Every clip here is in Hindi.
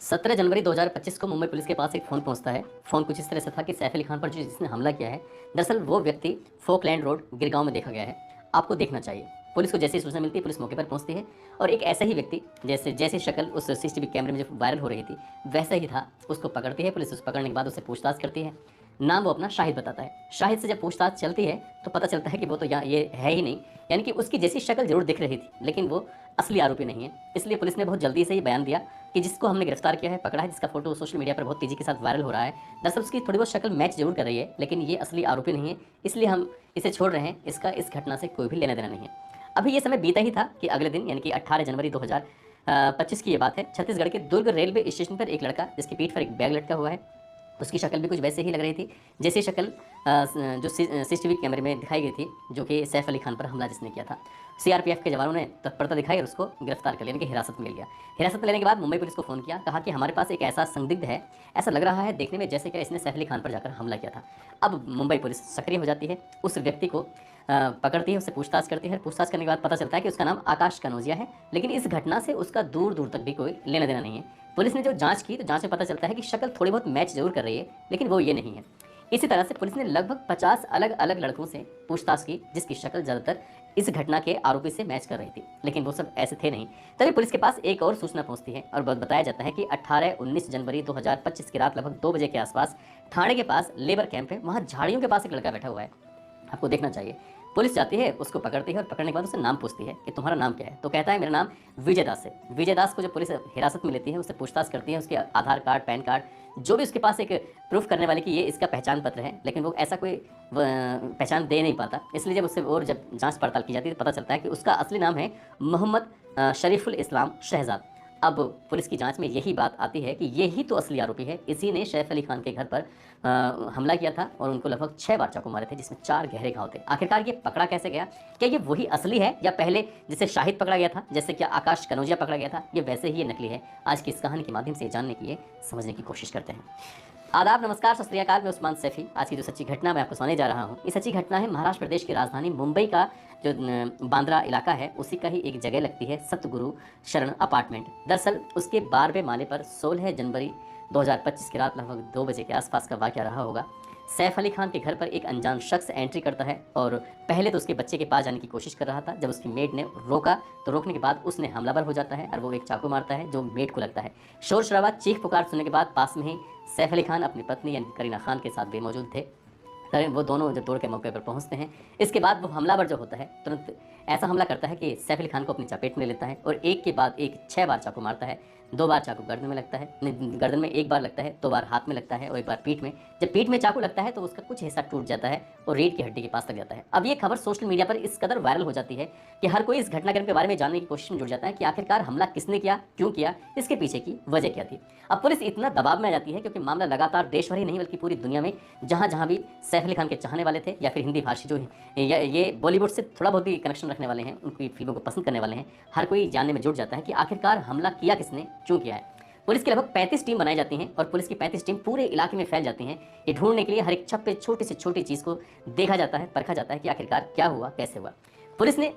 17 जनवरी 2025 को मुंबई पुलिस के पास एक फ़ोन पहुंचता है। फ़ोन कुछ इस तरह से था कि सैफ अली खान पर जिसने हमला किया है, दरअसल वो व्यक्ति फोकलैंड रोड, गिरगांव में देखा गया है। आपको देखना चाहिए। पुलिस को जैसे ही सूचना मिलती है, पुलिस मौके पर पहुंचती है और एक ऐसा ही व्यक्ति जैसे जैसी शक्ल उस सीसीटीवी कैमरे में जो वायरल हो रही थी, वैसा ही था, उसको पकड़ती है पुलिस। उसे पकड़ने के बाद उससे पूछताछ करती है। नाम वो अपना शाहिद बताता है। शाहिद से जब पूछताछ चलती है तो पता चलता है कि वो तो यहाँ ये है ही नहीं, यानी कि उसकी जैसी शक्ल जरूर दिख रही थी, लेकिन वो असली आरोपी नहीं है। इसलिए पुलिस ने बहुत जल्दी से ही बयान दिया कि जिसको हमने गिरफ्तार किया है, पकड़ा है, जिसका फोटो सोशल मीडिया पर बहुत तेजी के साथ वायरल हो रहा है, दरअसल उसकी थोड़ी बहुत शक्ल मैच जरूर कर रही है, लेकिन ये असली आरोपी नहीं है, इसलिए हम इसे छोड़ रहे हैं। इसका इस घटना से कोई भी लेना देना नहीं है। अभी ये समय बीता ही था कि अगले दिन यानी कि 18 जनवरी 2025 की ये बात है। छत्तीसगढ़ के दुर्ग रेलवे स्टेशन पर एक लड़का जिसकी पीठ पर एक बैग लटका हुआ है, उसकी शक्ल भी कुछ वैसे ही लग रही थी जैसी शक्ल जो सीसीटीवी कैमरे में दिखाई गई थी, जो कि सैफ अली खान पर हमला जिसने किया था। सीआरपीएफ के जवानों ने तत्परता दिखाई और उसको गिरफ्तार कर लिया, यानी कि हिरासत में ले लिया। हिरासत में लेने के बाद मुंबई पुलिस को फ़ोन किया, कहा कि हमारे पास एक ऐसा संदिग्ध है, ऐसा लग रहा है देखने में जैसे कि इसने सैफ अली खान पर जाकर हमला किया था। अब मुंबई पुलिस सक्रिय हो जाती है, उस व्यक्ति को पकड़ती है, उससे पूछताछ करती है। पूछताछ करने के बाद पता चलता है कि उसका नाम आकाश कनौजिया है, लेकिन इस घटना से उसका दूर दूर तक भी कोई लेना देना नहीं है। पुलिस ने जो जांच की तो जांच में पता चलता है कि शक्ल थोड़ी बहुत मैच जरूर कर रही है, लेकिन वो ये नहीं है। इसी तरह से पुलिस ने लगभग 50 अलग अलग लड़कों से पूछताछ की जिसकी शक्ल ज़्यादातर इस घटना के आरोपी से मैच कर रही थी, लेकिन वो सब ऐसे थे नहीं। तभी पुलिस के पास एक और सूचना पहुंचती है और बताया जाता है कि 18-19 जनवरी 2025 की रात लगभग 2 बजे के आसपास थाने के पास लेबर कैंप है, वहाँ झाड़ियों के पास एक लड़का बैठा हुआ है। आपको देखना चाहिए। पुलिस जाती है, उसको पकड़ती है और पकड़ने के बाद उससे नाम पूछती है कि तुम्हारा नाम क्या है। तो कहता है मेरा नाम विजय दास है। विजय दास को जब पुलिस हिरासत में लेती है, उससे पूछताछ करती है, उसके आधार कार्ड, पैन कार्ड, जो भी उसके पास एक प्रूफ करने वाले कि ये इसका पहचान पत्र है, लेकिन वो ऐसा कोई पहचान दे नहीं पाता। इसलिए जब उससे और जब जांच पड़ताल की जाती है तो पता चलता है कि उसका असली नाम है मोहम्मद शरीफुल इस्लाम शहजाद। अब पुलिस की जांच में यही बात आती है कि यही तो असली आरोपी है, इसी ने सैफ अली खान के घर पर हमला किया था और उनको लगभग 6 बार चाकू मारे थे, जिसमें 4 गहरे घाव थे। आखिरकार ये पकड़ा कैसे गया? क्या ये वही असली है या पहले जैसे शाहिद पकड़ा गया था, जैसे क्या आकाश कनौजिया पकड़ा गया था, ये वैसे ही ये नकली है? आज की इस कहानी के माध्यम से जानने की समझने की कोशिश करते हैं। आदाब, नमस्कार, सत श्री अकाल। मैं उस्मान सैफी। आज की जो सच्ची घटना मैं आपको सुनाने जा रहा हूँ, ये सच्ची घटना है महाराष्ट्र प्रदेश की राजधानी मुंबई का जो बांद्रा इलाका है, उसी का ही एक जगह लगती है सतगुरु शरण अपार्टमेंट। दरअसल उसके 12वें माले पर 16 जनवरी 2025 की रात लगभग 2 बजे के आसपास का वाक़या रहा होगा। सैफ अली खान के घर पर एक अनजान शख्स एंट्री करता है और पहले तो उसके बच्चे के पास जाने की कोशिश कर रहा था। जब उसकी मेड ने रोका तो रोकने के बाद उसने हमलावर हो जाता है और वो एक चाकू मारता है जो मेड को लगता है। शोर शराबा, चीख पुकार सुनने के बाद पास में ही सैफ अली खान अपनी पत्नी यानी करीना खान के साथ भी मौजूद थे। वो दोनों जब दौड़ के मौके पर पहुंचते हैं, इसके बाद वो हमलावर जो होता है तुरंत ऐसा हमला करता है कि सैफ अली खान को अपनी चपेट में लेता है और एक के बाद एक 6 बार चाकू मारता है। 2 बार चाकू गर्दन में लगता है, गर्दन में 1 बार लगता है, 2 बार हाथ में लगता है और 1 बार पीठ में। जब पीठ में चाकू लगता है तो उसका कुछ हिस्सा टूट जाता है और रीढ़ की हड्डी के पास लग जाता है। अब ये खबर सोशल मीडिया पर इस कदर वायरल हो जाती है कि हर कोई इस घटनाक्रम के बारे में जानने की कोशिश में जुट जाता है कि आखिरकार हमला किसने किया, क्यों किया, इसके पीछे की वजह क्या थी। अब पुलिस इतना दबाव में आ जाती है क्योंकि मामला लगातार देश भर ही नहीं बल्कि पूरी दुनिया में जहाँ जहाँ भी सैफ अली खान के चाहने वाले थे या फिर हिंदी भाषी जो ये बॉलीवुड से थोड़ा बहुत भी कनेक्शन रखने वाले हैं, उनकी फिल्मों को पसंद करने वाले हैं, हर कोई जानने में जुट जाता है कि आखिरकार हमला किया किसने, क्यों किया है। पुलिस की लगभग 35 टीम बनाई जाती हैं और पुलिस की 35 टीम पूरे इलाके में फैल जाती हैं। ये ढूंढने के लिए हर एक छत पे छोटी से छोटी चीज़ को देखा जाता है, परखा जाता है कि आखिरकार क्या हुआ, कैसे हुआ। पुलिस ने,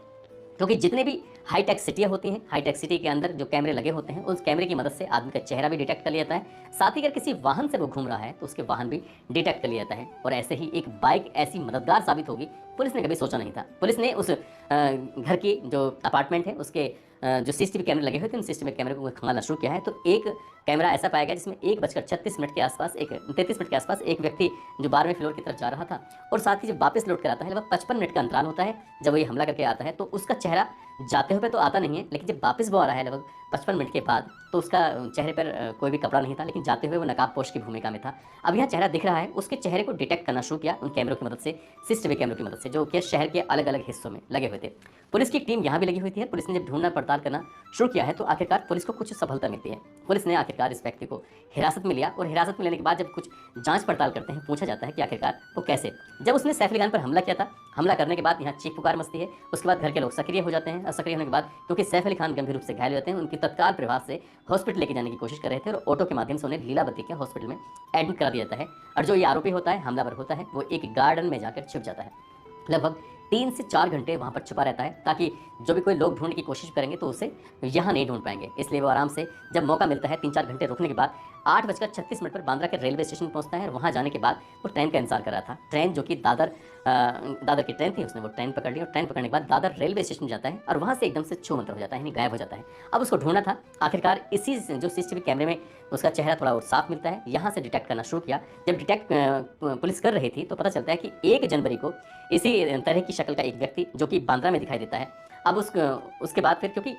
क्योंकि जितने भी हाईटेक सिटियाँ होती हैं, हाईटेक सिटी के अंदर जो कैमरे लगे होते हैं, उस कैमरे की मदद से आदमी का चेहरा भी डिटेक्ट कर लिया जाता है। साथ ही अगर किसी वाहन से वो घूम रहा है तो उसके वाहन भी डिटेक्ट कर लिया जाता है। और ऐसे ही एक बाइक ऐसी मददगार साबित होगी, पुलिस ने कभी सोचा नहीं था। पुलिस ने उस घर की जो अपार्टमेंट है उसके जो सीसीटीवी कैमरे लगे हुए थे, उन सीसीटीवी कैमरे को खंगालना शुरू किया है तो एक कैमरा ऐसा पाया गया जिसमें 1:36 के आसपास 33 मिनट के आसपास एक व्यक्ति जो 12वें फ्लोर की तरफ जा रहा था और साथ ही जब वापस लौट कर आता है, लगभग 55 मिनट का अंतराल होता है जब वो ये हमला करके आता है, तो उसका चेहरा जाते हुए तो आता नहीं है, लेकिन जब वापस वो आ रहा है लगभग 55 मिनट के बाद, तो उसका चेहरे पर कोई भी कपड़ा नहीं था, लेकिन जाते हुए वो नकाबपोश की भूमिका में था। अब यहाँ चेहरा दिख रहा है, उसके चेहरे को डिटेक्ट करना शुरू किया उन कैमरों की मदद से, सीसीटीवी कैमरों की मदद से, जो कि शहर के अलग अलग हिस्सों में लगे हुए थे। पुलिस की टीम यहाँ भी लगी हुई थी। पुलिस ने जब ढूंढना पड़ताल करना शुरू किया है तो आखिरकार पुलिस को कुछ सफलता मिलती है। पुलिस ने आखिरकार इस व्यक्ति को हिरासत में लिया और हिरासत में लेने के बाद जब कुछ जांच पड़ताल करते हैं, पूछा जाता है कि आखिरकार वो कैसे, जब उसने सैफ अली खान पर हमला किया था, हमला करने के बाद यहाँ चीख पुकार मचती है। उसके बाद घर के लोग सक्रिय हो जाते हैं और सक्रिय होने के बाद क्योंकि सैफ अली खान गंभीर रूप से घायल होते हैं, उनकी तत्काल प्रभाव से हॉस्पिटल लेके जाने की कोशिश कर रहे थे और ऑटो के माध्यम से उन्हें लीलावती के हॉस्पिटल में एडमिट करा दिया जाता है। और जो ये आरोपी होता है, हमलावर होता है, वो एक गार्डन में जाकर छिप जाता है। लगभग 3 से 4 घंटे वहाँ पर छुपा रहता है, ताकि जो भी कोई लोग ढूंढने की कोशिश करेंगे तो उसे यहाँ नहीं ढूंढ पाएंगे। इसलिए वो आराम से जब मौका मिलता है 3-4 घंटे रुकने के बाद 8:36 पर बांद्रा के रेलवे स्टेशन पहुंचता है और वहाँ जाने के बाद वो ट्रेन का इंतजार कर रहा था। ट्रेन जो कि दादर की ट्रेन थी, उसने वो ट्रेन पकड़ ली और ट्रेन पकड़ने के बाद दादर रेलवे स्टेशन जाता है और वहाँ से एकदम से छूमंतर हो जाता है, यानी गायब हो जाता है। अब उसको ढूंढना था। आखिरकार इसी जो सीसीटीवी कैमरे में उसका चेहरा थोड़ा और साफ मिलता है, यहाँ से डिटेक्ट करना शुरू किया। जब डिटेक्ट पुलिस कर रही थी तो पता चलता है कि 1 जनवरी को इसी तरह की शक्ल का एक व्यक्ति जो कि बांद्रा में दिखाई देता है। अब उसके बाद फिर क्योंकि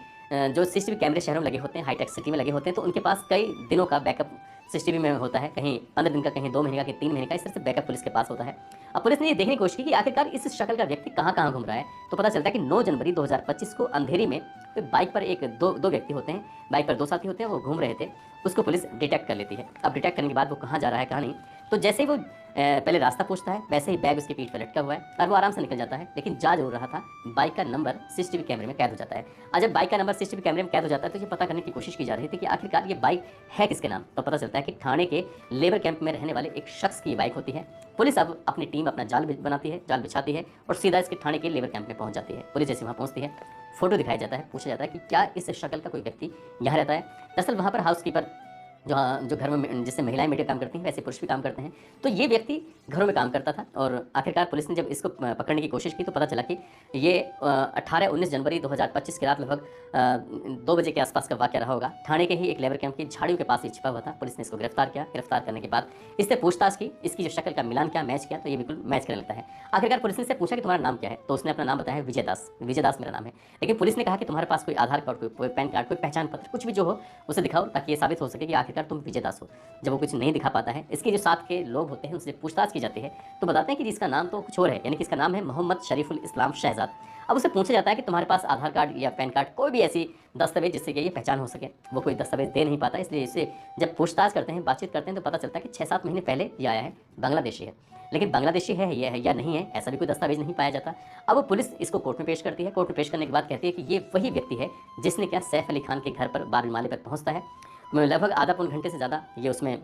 जो सीसीटीवी कैमरे शहरों में लगे होते हैं, हाईटेक सिटी में लगे होते हैं, तो उनके पास कई दिनों का बैकअप सीसीटीवी में होता है, कहीं 15 दिन का, कहीं 2 महीने का, कहीं 3 महीने का, इस तरह से बैकअप पुलिस के पास होता है। अब पुलिस ने ये देखने की कोशिश की कि आखिरकार इस शक्ल का व्यक्ति कहाँ कहाँ घूम रहा है, तो पता चलता है कि 9 जनवरी 2025 को अंधेरी में बाइक पर दो व्यक्ति होते हैं, बाइक पर 2 साथी होते हैं, वो घूम रहे थे। उसको पुलिस डिटेक्ट कर लेती है। अब डिटेक्ट करने के बाद वो कहाँ जा रहा है कहाँ नहीं, तो जैसे ही वो पहले रास्ता पूछता है, वैसे ही बैग उसके पीठ पर लटका हुआ है और वो आराम से निकल जाता है। लेकिन जा जरूर रहा था, बाइक का नंबर सीसीटीवी कैमरे में कैद हो जाता है। और जब बाइक का नंबर सीसीटीवी कैमरे में कैद हो जाता है तो ये पता करने की कोशिश की जा रही थी कि आखिरकार ये बाइक है किसके नाम। तो पता चलता है कि ठाणे के लेबर कैंप में रहने वाले एक शख्स की बाइक होती है। पुलिस अब अपनी टीम अपना जाल बनाती है, जाल बिछाती है और सीधा इसके ठाणे के लेबर कैंप में पहुंच जाती है। पुलिस जैसे वहाँ पहुंचती है, फोटो दिखाया जाता है, पूछा जाता है कि क्या इस शक्ल का कोई व्यक्ति यहाँ रहता है। दरअसल वहाँ पर हाउसकीपर जो घर में जिससे महिलाएं मिलकर काम करती हैं, वैसे पुरुष भी काम करते हैं। तो ये व्यक्ति घरों में काम करता था और आखिरकार पुलिस ने जब इसको पकड़ने की कोशिश की तो पता चला कि ये 18-19 जनवरी 2025 की रात लगभग 2 बजे के आसपास का वाक़या रहा होगा। ठाणे के ही एक लेबर कैंप की झाड़ियों के पास ही छिपा हुआ था। पुलिस ने इसको गिरफ्तार किया। गिरफ्तार करने के बाद इससे पूछताछ की, इसकी जो शक्ल का मिलान किया, मैच किया, तो ये बिल्कुल मैच करने लगता है। आखिरकार पुलिस ने इससे पूछा कि तुम्हारा नाम क्या है, तो उसने अपना नाम बताया विजय दास। विजय दास मेरा नाम है। लेकिन पुलिस ने कहा कि तुम्हारे पास कोई आधार कार्ड, कोई पैन कार्ड, कोई पहचान पत्र, कुछ भी जो हो उसे दिखाओ, ताकि ये साबित हो सके कि आखिरकार तुम विजय दास हो। जब वो कुछ नहीं दिखा पाता है, इसके जो साथ के लोग होते हैं उनसे पूछताछ की जाती है तो बताते हैं कि इसका नाम तो कुछ और है, यानी कि इसका नाम है मोहम्मद शरीफुल इस्लाम शहजाद। अब उसे पूछा जाता है कि तुम्हारे पास आधार कार्ड या पैन कार्ड, कोई भी ऐसी दस्तावेज जिससे कि ये पहचान हो सके। वो कोई दस्तावेज दे नहीं पाता, इसलिए इसे जब पूछताछ करते हैं, बातचीत करते हैं, तो पता चलता है कि 6-7 महीने पहले ये आया है, बांग्लादेशी है। लेकिन बांग्लादेशी है ये है या नहीं है, ऐसा भी कोई दस्तावेज नहीं पाया जाता। अब वो पुलिस इसको कोर्ट में पेश करती है। कोर्ट में पेश करने के बाद कहती है कि ये वही व्यक्ति है जिसने क्या सैफ अली खान के घर पर 12 माले पर पहुंचता है। लगभग आधा पौन घंटे से ज़्यादा ये उसमें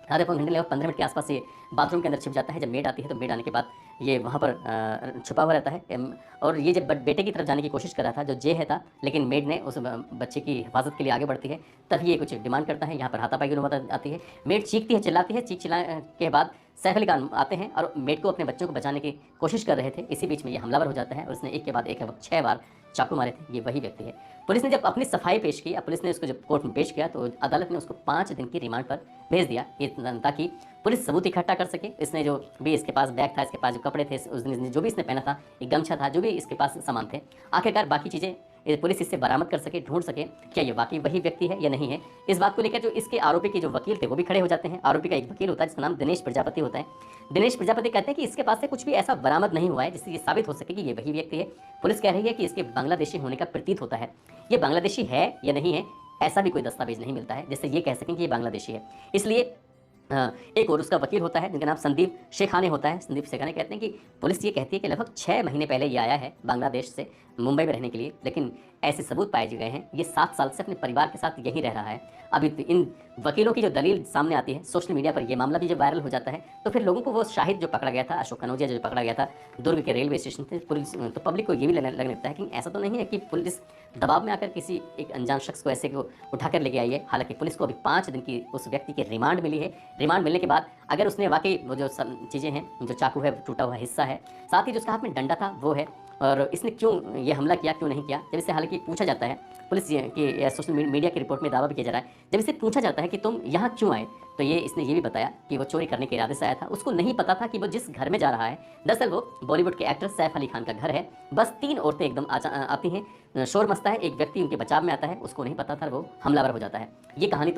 आधे पौन घंटे लगभग 15 मिनट के आसपास ये बाथरूम के अंदर छिप जाता है। जब मेड आती है तो मेड आने के बाद ये वहाँ पर छुपा हुआ रहता है। और ये जब बेटे की तरफ जाने की कोशिश कर रहा था, जो जे है था, लेकिन मेड ने उस बच्चे की हिफाजत के लिए आगे बढ़ती है। तभी ये कुछ डिमांड करता है। यहाँ पर हाथापाई की नौबत आती है। मेड चीखती है, चिल्लाती है। चिल्ला के बाद सैफ अली खान आते हैं और मेड को, अपने बच्चों को बचाने की कोशिश कर रहे थे। इसी बीच में ये हमलावर हो जाता है और उसने एक के बाद एक 6 बार चाकू मारे थे। ये वही व्यक्ति है। पुलिस ने जब अपनी सफाई पेश की, पुलिस ने उसको जब कोर्ट में पेश किया तो अदालत ने उसको 5 दिन की रिमांड पर भेज दिया, ताकि पुलिस सबूत इकट्ठा कर सके। इसने जो भी इसके पास बैग था, इसके पास जो कपड़े थे, उस दिन जो भी इसने पहना था, एक गमछा था, जो भी इसके पास सामान थे, आखिरकार बाकी चीज़ें पुलिस इससे बरामद कर सके, ढूंढ सके क्या ये वाकई वही व्यक्ति है या नहीं है। इस बात को लेकर जो इसके आरोपी के जो वकील थे वो भी खड़े हो जाते हैं। आरोपी का एक वकील होता है जिसका नाम दिनेश प्रजापति होता है। दिनेश प्रजापति कहते हैं कि इसके पास से कुछ भी ऐसा बरामद नहीं हुआ है जिससे ये साबित हो सके कि ये वही व्यक्ति है। पुलिस कह रही है कि इसके बांग्लादेशी होने का प्रतीत होता है। ये बांग्लादेशी है या नहीं है, ऐसा भी कोई दस्तावेज नहीं मिलता है जिससे ये कह सकें कि ये बांग्लादेशी है। इसलिए एक और उसका वकील होता है जिनका नाम संदीप शेखाने होता है। संदीप शेखाने कहते हैं कि पुलिस ये कहती है कि लगभग 6 महीने पहले ये आया है बांग्लादेश से मुंबई में रहने के लिए, लेकिन ऐसे सबूत पाए गए हैं ये 7 साल से अपने परिवार के साथ यहीं रह रहा है। अभी इन वकीलों की जो दलील सामने आती है, सोशल मीडिया पर ये मामला भी जब वायरल हो जाता है तो फिर लोगों को वो शाहिद जो पकड़ा गया था, अशोक कनौजिया जो पकड़ा गया था दुर्ग के रेलवे स्टेशन से, पुलिस तो पब्लिक को ये भी लगने लगता है कि ऐसा तो नहीं है कि पुलिस दबाव में आकर किसी एक अनजान शख्स को ऐसे को उठाकर लेके आई है। हालांकि पुलिस को अभी 5 दिन की उस व्यक्ति की रिमांड मिली है। रिमांड मिलने के बाद अगर उसने वाकई वो जो चीज़ें हैं, जो चाकू है, टूटा हुआ हिस्सा है, साथ ही जो उसका हाथ में डंडा था वो है, और इसने क्यों ये हमला किया, क्यों नहीं किया, जब इससे हालांकि पूछा जाता है, पुलिस की सोशल मीडिया की रिपोर्ट में दावा भी किया जा रहा है, जब इससे पूछा जाता है कि तुम यहाँ क्यों आए, तो इसने ये भी बताया कि वो चोरी करने के इरादे से आया था। उसको नहीं पता था कि वो जिस घर में जा रहा है, दरअसल वो बॉलीवुड के एक्टर सैफ अली खान का घर है। बस 3 औरतें एकदम आती हैं, शोर मचता है, एक व्यक्ति उनके बचाव में आता है, उसको नहीं पता था, वो हमलावर हो जाता है। ये कहानी तो